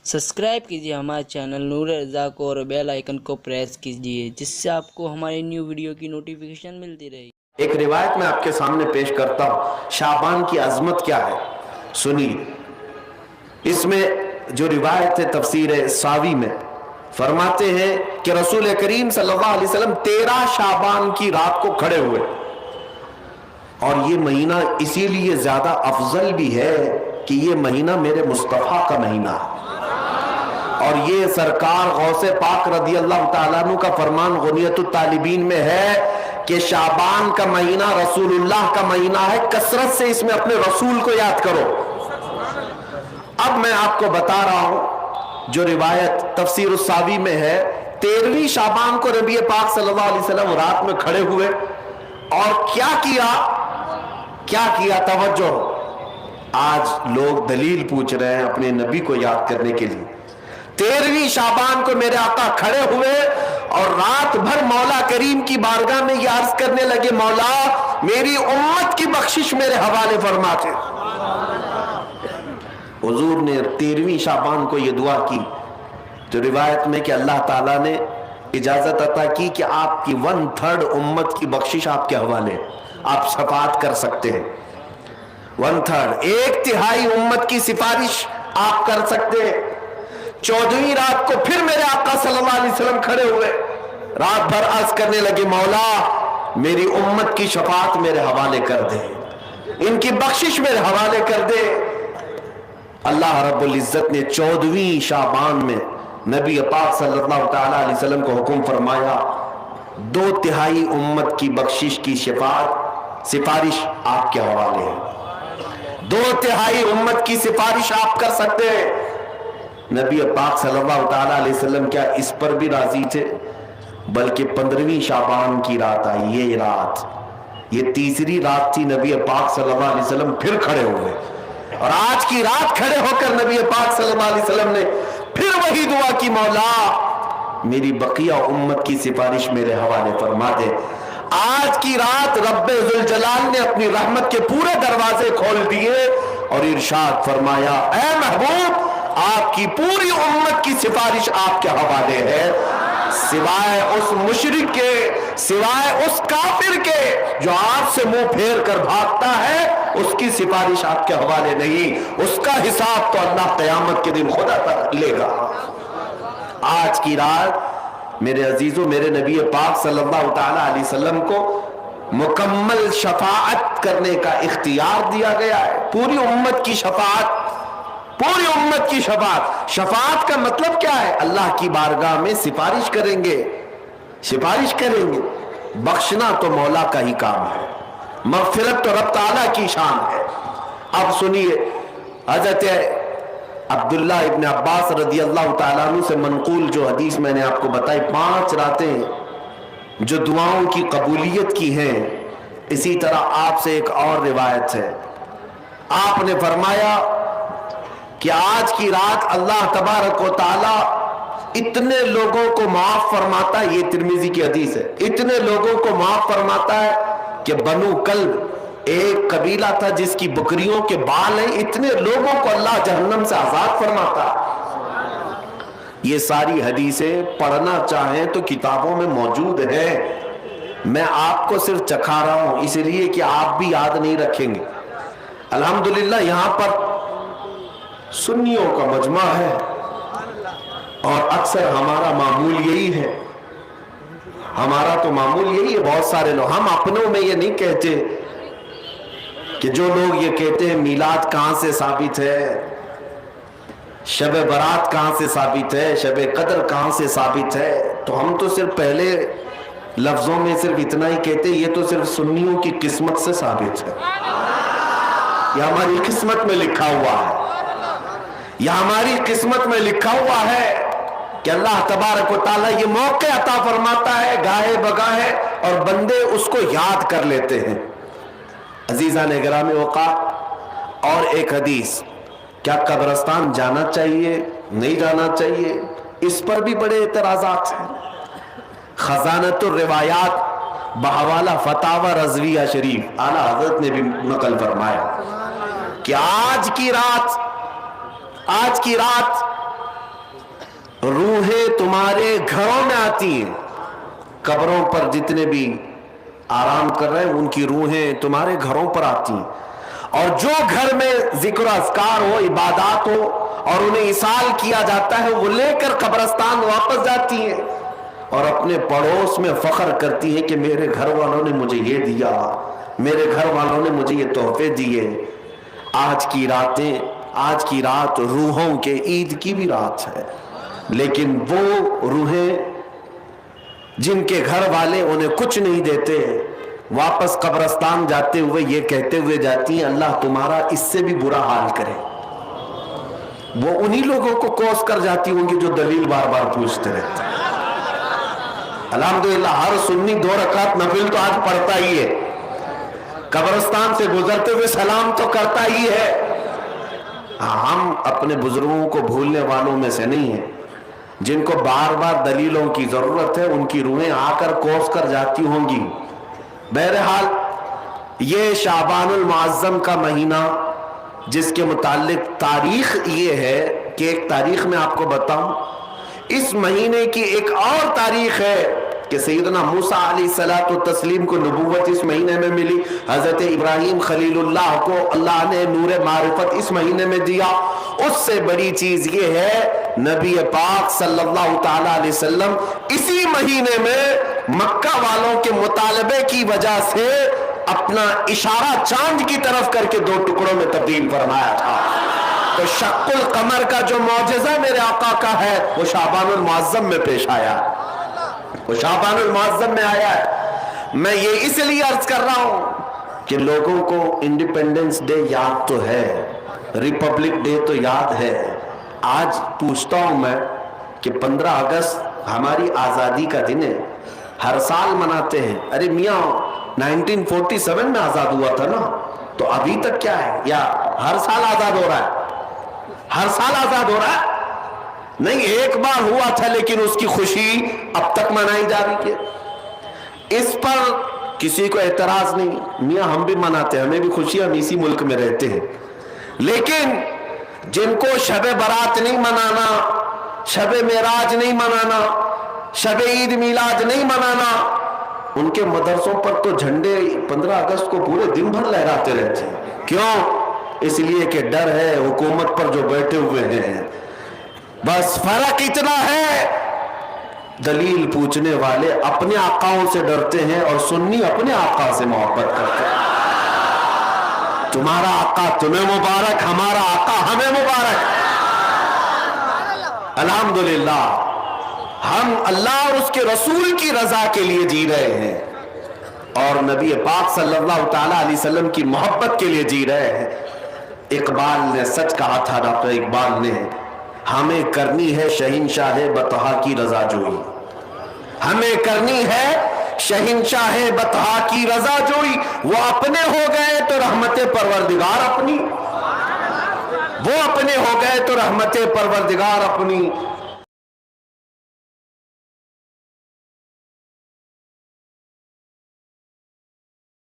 Subscribe कीजिए हमारे channel नूर रज़ा को और बेल आइकन को प्रेस कीजिए जिससे आपको हमारी न्यू वीडियो की नोटिफिकेशन मिलती रहे। एक रिवायत मैं आपके सामने पेश करता हूँ। शाबान की अजमत क्या है सुनिए। इसमें जो रिवायत है तफसीर सावी में फरमाते हैं कि रसूल करीम सल्लल्लाहु अलैहि वसल्लम 13 शाबान की रात को खड़े हुए, और ये महीना इसीलिए ज्यादा अफजल भी है कि ये महीना मेरे मुस्तफा का महीना है, और ये सरकार गौसे पाक रदी अल्लाह तआला अन्हु का फरमान गुनियतुत तालिबीन में है कि शाबान का महीना रसूलुल्लाह का महीना है, कसरत से इसमें अपने रसूल को याद करो। अब मैं आपको बता रहा हूं जो रिवायत तफसीर सावी में है, 13वीं शाबान को नबी पाक सल्लल्लाहु अलैहि वसल्लम रात में खड़े हुए और क्या किया तवज्जो। आज लोग दलील पूछ रहे हैं अपने नबी को याद करने के लिए। 13वीं शाबान को मेरे आका खड़े हुए और रात भर मौला करीम की बारगाह में ये अर्ज करने लगे, मौला मेरी उम्मत की बख्शिश मेरे हवाले फरमाते। हुजूर ने 13वीं शाबान को ये दुआ की तो रिवायत में कि अल्लाह ताला ने इजाजत अता की कि आपकी 1/3 उम्मत की बख्शिश आपके हवाले, आप शफाअत कर सकते हैं। 1/3 1/3 उम्मत की सिफारिश आप कर सकते हैं। 14वीं रात को फिर मेरे आका सल्लल्लाहु अलैहि वसल्लम खड़े हुए, रात भर अर्ज करने लगे, मौला मेरी उम्मत की शफाअत मेरे हवाले कर दे, इनकी बख्शिश मेरे हवाले कर दे। अल्लाह रब्बुल इज्जत ने 14वीं शाबान में नबी पाक सल्लल्लाहु तआला अलैहि वसल्लम को हुक्म फरमाया, 2/3 उम्मत की बख्शिश की सिफारिश आपके हवाले है। 2/3 उम्मत की सिफारिश आप कर सकते हैं। नबी पाक सल्लल्लाहु तआला अलैहि वसल्लम क्या इस पर भी राजी थे, बल्कि 15वीं शाबान की रात आई, ये रात, ये तीसरी रात थी, नबी पाक सल्लल्लाहु अलैहि वसल्लम फिर खड़े हुए, और आज की रात खड़े होकर नबी पाक सल्लल्लाहु अलैहि वसल्लम ने फिर वही दुआ की, मौला मेरी बकिया उम्मत की सिफारिश मेरे हवाले फरमा दे। आज की रात रब्बे जुल जलाल ने अपनी रहमत के पूरे दरवाजे खोल दिए और इरशाद फरमाया, ऐ महबूब आपकी पूरी उम्मत की सिफारिश आपके हवाले है, सिवाय उस मुशरिक के, सिवाय उस काफिर के जो आपसे मुंह फेर कर भागता है, उसकी सिफारिश आपके हवाले नहीं, उसका हिसाब तो अल्लाह क़यामत के दिन खुदा तक लेगा। आज की रात मेरे अजीजों, मेरे नबी पाक सल्लल्लाहु तआला अलैहि वसल्लम को मुकम्मल शफाअत करने का इख्तियार दिया गया है। पूरी उम्मत की शफाअत, पूरी उम्मत की शफाअत। शफाअत का मतलब क्या है? अल्लाह की बारगाह में सिफारिश करेंगे, सिफारिश करेंगे। बख्शना तो मौला का ही काम है, मग़फ़िरत तो रब ताला की शान है। अब सुनिए, हज़रत अब्दुल्लाह इब्न अब्बास रदी अल्लाह ताला अन्हु से मनक़ूल जो हदीस मैंने आपको बताई, 5 रातें जो दुआओं की कबूलियत की हैं, इसी तरह आपसे एक और रिवायत है। आपने फरमाया कि आज की रात अल्लाह तबारक व तआला इतने लोगों को माफ फरमाता है, ये तिर्मिज़ी की हदीस है, इतने लोगों को माफ फरमाता है कि बनु कल्ब एक कबीला था जिसकी बकरियों के बाल हैं, इतने लोगों को अल्लाह जहन्नम से आजाद फरमाता है। ये सारी हदीसें पढ़ना चाहें तो किताबों में मौजूद है, मैं आपको सिर्फ चखा रहा हूं इसलिए कि आप भी याद नहीं रखेंगे। अल्हम्दुलिल्लाह यहां पर सुन्नियों का मजमा है और अक्सर हमारा मामूल यही है, हमारा तो मामूल यही है। बहुत सारे लोग, हम अपनों में ये नहीं कहते कि जो लोग ये कहते हैं मीलाद कहां से साबित है, शब बरात कहां से साबित है, शब कदर कहां से साबित है, तो हम तो सिर्फ पहले लफ्जों में सिर्फ इतना ही कहते हैं, ये तो सिर्फ सुन्नियों की किस्मत से साबित है, यह हमारी किस्मत में लिखा हुआ है, यह हमारी किस्मत में लिखा हुआ है कि अल्लाह तबारक व तआला ये मौके अता फरमाता है गाहे बगाहे और बंदे उसको याद कर लेते हैं। अजीज़ान गिरामी औक़ात, और एक हदीस, क्या कब्रिस्तान जाना चाहिए नहीं जाना चाहिए, इस पर भी बड़े एतराज़ात हैं। खजानतुर रिवायात बहवाला फतावा रज़विया शरीफ आला हज़रत ने भी नकल फरमाया कि आज की रात रूहें तुम्हारे घरों में आती हैं। कब्रों पर जितने भी आराम कर रहे हैं उनकी रूहें तुम्हारे घरों पर आती हैं, और जो घर में जिक्र अज़कार हो, इबादत हो और उन्हें इसाल किया जाता है, वो लेकर कब्रिस्तान वापस जाती हैं और अपने पड़ोस में फख्र करती हैं कि मेरे घर वालों ने मुझे ये दिया, मेरे घर वालों ने मुझे ये तोहफे दिए। आज की रात रूहों के ईद की भी रात है, लेकिन वो रूहें जिनके घर वाले उन्हें कुछ नहीं देते, वापस कब्रिस्तान जाते हुए ये कहते हुए जाती हैं, अल्लाह तुम्हारा इससे भी बुरा हाल करे। वो उन्हीं लोगों को कोस कर जाती होंगी जो दलील बार बार पूछते रहते हैं। अल्हम्दुलिल्लाह हर सुन्नी 2 रकात नफिल तो आज पढ़ता ही है, कब्रिस्तान से गुजरते हुए सलाम तो करता ही है। हम अपने बुजुर्गों को भूलने वालों में से नहीं है। जिनको बार बार दलीलों की जरूरत है उनकी रूहें आकर कोस कर जाती होंगी। बहरहाल ये शाबानुल मुअज्जम का महीना, जिसके मुताल्लिक तारीख ये है कि एक तारीख में आपको बताऊं, इस महीने की एक और तारीख है कि सैयदना मूसा अलैहिस्सलातु तस्लीम को नबूवत इस महीने में मिली। हजरत इब्राहिम खलीलुल्लाह को अल्लाह ने नूर मारिफत इस महीने में दिया। उससे बड़ी चीज ये है नबी पाक सल्लल्लाहु ताला अलैहि वसल्लम इसी महीने में मक्का वालों के मुतालबे की वजह से अपना इशारा चांद की तरफ करके 2 टुकड़ों में तब्दील फरमाया था। तो शक्कुल कमर का जो मौजज़ा मेरे आका का है वो शाबानुल मुअज्जम में पेश आया, वो शाबानुल मुअज्जम में आया है। मैं ये इसलिए अर्ज कर रहा हूं कि लोगों को इंडिपेंडेंस डे याद तो है, रिपब्लिक डे तो याद है। आज पूछता हूं मैं कि 15 अगस्त हमारी आजादी का दिन है, हर साल मनाते हैं। अरे मियाँ 1947 में आजाद हुआ था ना, तो अभी तक क्या है? या हर साल आजाद हो रहा है? हर साल आजाद हो रहा है? नहीं, एक बार हुआ था लेकिन उसकी खुशी अब तक मनाई जा रही है। इस पर किसी को एतराज नहीं। मियाँ हम भी मनाते हैं, हमें भी खुशी, हम इसी मुल्क में रहते हैं। लेकिन जिनको शबे बारात नहीं मनाना, शबे मेराज नहीं मनाना, शबे ईद मिलाद नहीं मनाना, उनके मदरसों पर तो झंडे 15 अगस्त को पूरे दिन भर लहराते रहते हैं। क्यों? इसलिए कि डर है हुकूमत पर जो बैठे हुए हैं। बस फर्क इतना है, दलील पूछने वाले अपने आकाओं से डरते हैं और सुन्नी अपने आका से मोहब्बत करते हैं। तुम्हारा आका तुम्हें मुबारक, हमारा आका हमें मुबारक। अल्हम्दुलिल्लाह हम अल्लाह और उसके रसूल की रजा के लिए जी रहे हैं और नबी पाक सल्लल्लाहु ताला अलैहि वसल्लम की मोहब्बत के लिए जी रहे हैं। इकबाल ने सच कहा था, डॉक्टर इकबाल ने, हमें करनी है शहंशाह बतहा की रजा जोई, हमें करनी है शहंशाह बतहा की रजा जोई। वो अपने हो गए तो रहमते परवरदिगार अपनी, वो अपने हो गए तो रहमते परवरदिगार अपनी।